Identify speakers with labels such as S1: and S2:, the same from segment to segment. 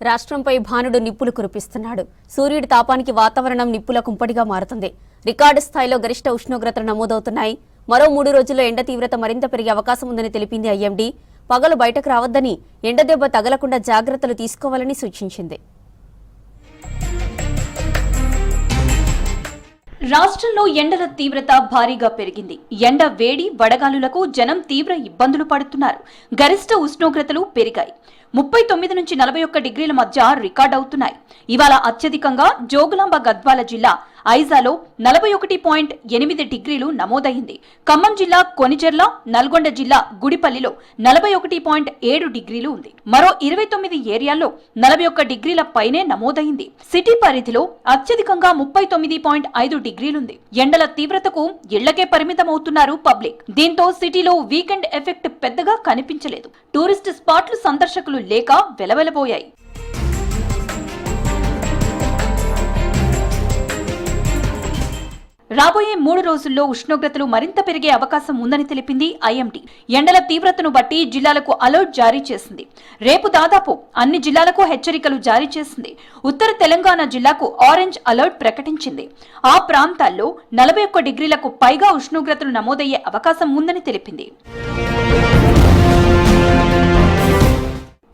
S1: రాష్ట్రంపై భానుడు నిప్పులు కురిపిస్తున్నాడు. సూర్యుడి తాపానికి వాతావరణం నిప్పుల కుంపటిగా మారుతుంది. రికార్డు స్థాయిలో గరిష్ట ఉష్ణోగ్రతలు నమోదవుతున్నాయి. మరో 3 రోజుల్లో ఎండ తీవ్రత మరింత పెరిగే అవకాశం ఉందని తెలిపింది ఐఎండీ. పగలు బయటకు రావద్దని, ఎండదెబ్బ తగలకుండా జాగ్రత్తలు తీసుకోవాలని సూచించింది.
S2: రాష్ట్రంలో ఎండల తీవ్రత భారీగా పెరిగింది. ఎండ వేడి వడగాలులకు జనం తీవ్ర ఇబ్బందులు పడుతున్నారు. గరిష్ట ఉష్ణోగ్రతలు పెరిగాయి. 39 నుంచి 41 డిగ్రీల మధ్య రికార్డ్ అవుతున్నాయి. ఇవాళ అత్యధికంగా జోగులాంబ గద్వాల జిల్లా ఐజాలో 41.8 డిగ్రీలు నమోదైంది. ఖమ్మం జిల్లా కొనిజర్ల, నల్గొండ జిల్లా గుడిపల్లిలో 41.7 డిగ్రీలు ఉంది. మరో 29 ఏరియాల్లో 41 డిగ్రీల పైనే నమోదైంది. సిటీ పరిధిలో అత్యధికంగా 39.5 డిగ్రీలుంది. ఎండల తీవ్రతకు ఇళ్లకే పరిమితమవుతున్నారు పబ్లిక్. దీంతో సిటీలో వీకెండ్ ఎఫెక్ట్ పెద్దగా కనిపించలేదు. టూరిస్ట్ స్పాట్లు సందర్శకులు లేక వెలవెలబోయాయి. రాబోయే 3 రోజుల్లో ఉష్ణోగ్రతలు మరింత పెరిగే అవకాశం ఉందని తెలిపింది ఐఎండీ. ఎండల తీవ్రతను బట్టి జిల్లాలకు అలర్ట్ జారీ చేసింది. రేపు దాదాపు అన్ని జిల్లాలకు హెచ్చరికలు జారీ చేసింది. ఉత్తర తెలంగాణ జిల్లాకు ఆరెంజ్ అలర్ట్ ప్రకటించింది. ఆ ప్రాంతాల్లో 41 డిగ్రీలకు పైగా ఉష్ణోగ్రతలు నమోదయ్యే అవకాశం ఉందని తెలిపింది.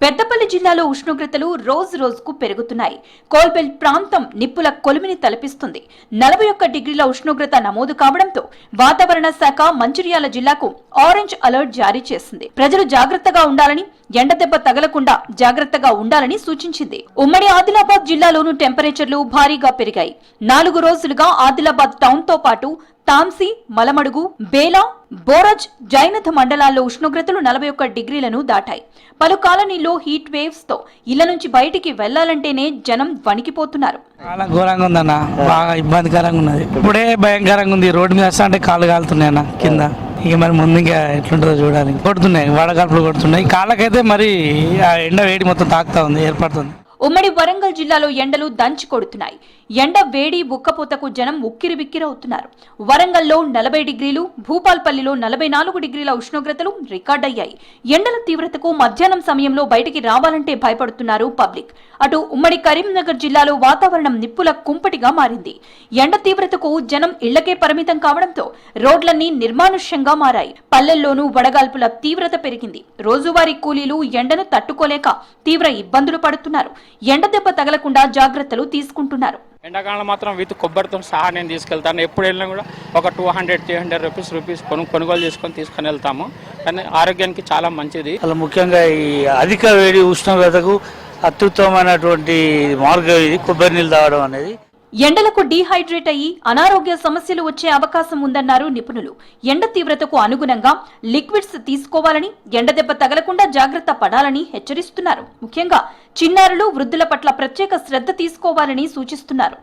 S2: పెద్దపల్లి జిల్లాలో ఉష్ణోగ్రతలు రోజు రోజుకు పెరుగుతున్నాయి. కోల్బెల్ట్ ప్రాంతం నిప్పుల కొలిమిని తలపిస్తుంది. 41 డిగ్రీల ఉష్ణోగ్రత నమోదు కావడంతో వాతావరణ శాఖ మంచిర్యాల జిల్లాకు ఆరెంజ్ అలర్ట్ జారీ చేసింది. ప్రజలు జాగ్రత్తగా ఉండాలని, ఎండదెబ్బ తగలకుండా జాగ్రత్తగా ఉండాలని సూచించింది. ఉమ్మడి ఆదిలాబాద్ జిల్లాలోనూ టెంపరేచర్లు భారీగా పెరిగాయి. 4 రోజులుగా ఆదిలాబాద్ టౌన్ తో పాటు తాంసీ, మలమడుగు, బేలా, బోరజ్, జైనథ మండలాల్లో ఉష్ణోగ్రతలు 41 డిగ్రీలను దాటాయి. పలు కాలనీల్లో హీట్ వేవ్స్ తో ఇళ్ల నుంచి బయటికి వెళ్లాలంటేనే జనం వణికిపోతున్నారు.
S3: చాలా ఘోరంగా ఉందన్న, బాగా ఇబ్బందికరంగా ఉన్నది. ఇప్పుడే భయంకరంగా ఉంది. రోడ్డు మీద వస్తా అంటే కాళ్ళు కాలుతున్నాయి అన్న కింద. ఇక మరి ముందు ఇంకా ఎట్లుంటుందో చూడాలి. కొడుతున్నాయి, వడగాల్పులు కొడుతున్నాయి. కాళ్ళకైతే మరి ఆ ఎండ వేడి మొత్తం తాకుతా ఉంది, ఏర్పడుతుంది.
S2: ఉమ్మడి వరంగల్ జిల్లాలో ఎండలు దంచి కొడుతున్నాయి. ఎండ వేడి బుక్కపోతకు జనం ఉక్కిరిబిక్కిరవుతున్నారు. వరంగల్లో 40 డిగ్రీలు, భూపాల్పల్లిలో 44 డిగ్రీల ఉష్ణోగ్రతలు రికార్డయ్యాయి. ఎండల తీవ్రతకు మధ్యాహ్నం సమయంలో బయటికి రావాలంటే భయపడుతున్నారు పబ్లిక్. అటు ఉమ్మడి కరీంనగర్ జిల్లాలో వాతావరణం నిప్పుల కుంపటిగా మారింది. ఎండ తీవ్రతకు జనం ఇళ్లకే పరిమితం కావడంతో రోడ్లన్నీ నిర్మానుష్యంగా మారాయి. పల్లెల్లోనూ వడగాల్పుల తీవ్రత పెరిగింది. రోజువారీ కూలీలు ఎండను తట్టుకోలేక తీవ్ర ఇబ్బందులు పడుతున్నారు. ఎండదెబ్బ తగలకుండా జాగ్రత్తలు తీసుకుంటున్నారు.
S4: ఎండాకాలం మాత్రం విత్ కొబ్బరితో సహా నేను తీసుకెళ్తాను. ఎప్పుడు వెళ్ళినా కూడా ఒక 200-300 రూపీస్ కొనుగోలు తీసుకొని వెళ్తాము. కానీ ఆరోగ్యానికి చాలా మంచిది.
S3: అలా ముఖ్యంగా ఈ అధిక వేడి ఉష్ణోగ్రతకు అత్యుత్తమైనటువంటి మార్గం ఇది కొబ్బరి నీళ్ళు తాగడం అనేది.
S2: ఎండలకు డీహైడ్రేట్ అయ్యి అనారోగ్య సమస్యలు వచ్చే అవకాశం ఉందన్నారు నిపుణులు. ఎండ తీవ్రతకు అనుగుణంగా లిక్విడ్స్ తీసుకోవాలని, ఎండదెబ్బ తగలకుండా జాగ్రత్త పడాలని హెచ్చరిస్తున్నారు. ముఖ్యంగా చిన్నారులు, వృద్ధుల పట్ల ప్రత్యేక శ్రద్ధ తీసుకోవాలని సూచిస్తున్నారు.